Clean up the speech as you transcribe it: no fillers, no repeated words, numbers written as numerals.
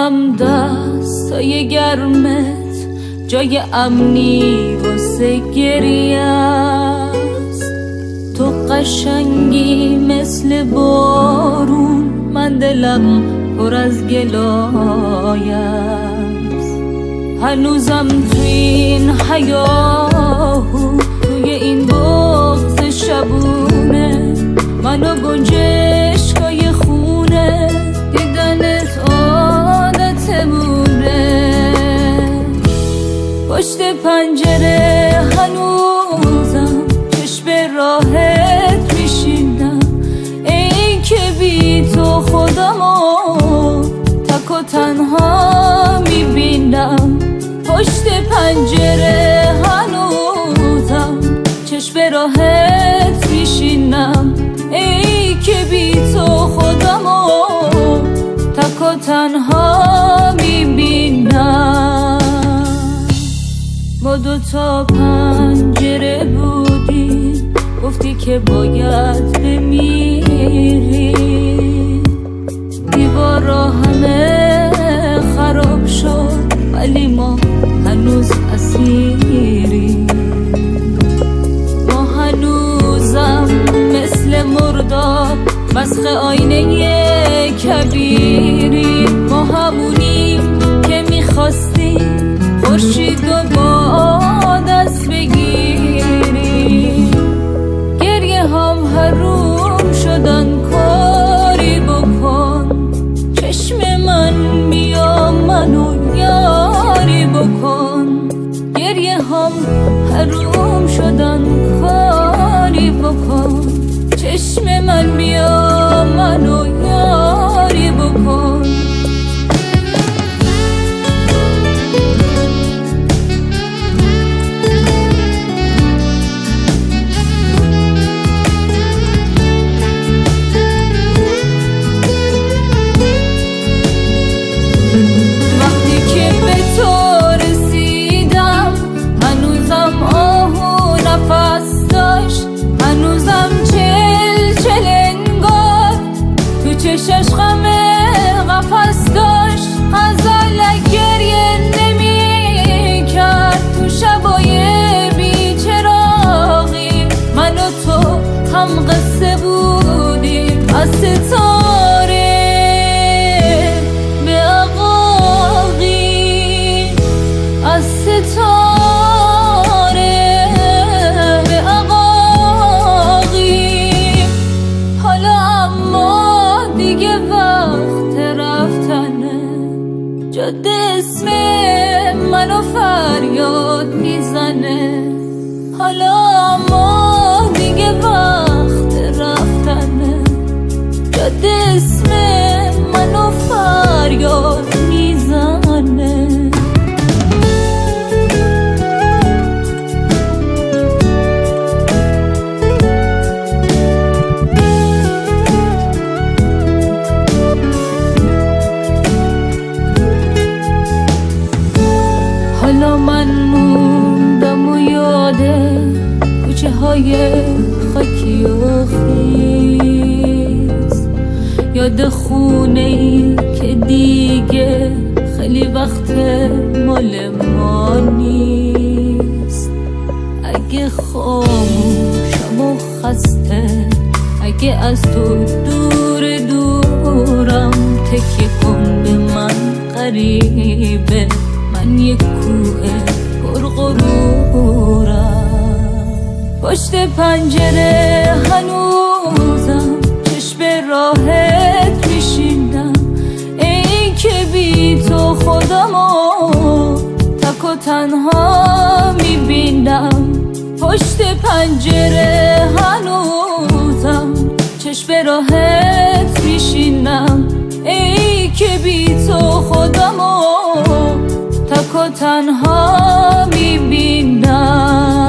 هنوزم دستای گرمت جای امنی واسه گریه است. تو قشنگی مثل بارون، من دلم پر از گلای است. هنوزم توی این هیاهو، توی این بغض شبونه، منو گنجشکای خونه دیدنت عادتمونه. پشت پنجره هنوزم چشم راحت میشینم، ای که بی تو خودمو تک و تنها میبینم. پشت پنجره هنوزم چشم راحت میشینم، ای که بی تو خودمو تک و تنها میبینم. ما دوتا پنجره بودیم، گفتی که باید بمیری. دیوارا همه خراب شد ولی ما هنوز اسیری. ما هنوزم مثل مردار مسخ آینه کبیری. ما همونیم که میخواستیم خورشید و با دست بگیری. گریه هم حروم شدن، کاری بکن چشم من بیا منو یاری بکن. گریه هم حروم شدن، کاری بکن چشم من بیا منو یاری بکن. چشش غم قفص داشت، غزل گریه نمی کرد. تو شبای بیچراغی من و تو هم قصه بودیم، از ستاره به عقاقی، از ستاره به عقاقی. حالا اما دیگه وقت رفتنه، جاده اسم منو فریاد میزنه. حالا اما دیگه وقت رفتنه، جاده اسم منو فریاد میزنه. حالا من موندم و یاده کوچه های خاکی و خیز، یاد خونه ای که دیگه خیلی وقت مال ما نیست. اگه خاموشم و خسته، اگه از تو دور دورم، تکیه کن به من غریبه، من یک کوه پرغرورم. پشت پنجره هنوزم چشم راحت میشینم، ای که بی تو خودمو تک و تنها میبینم. پشت پنجره هنوزم چشم راحت میشینم، ای که بی تو خودمو تک و تنها میبینم.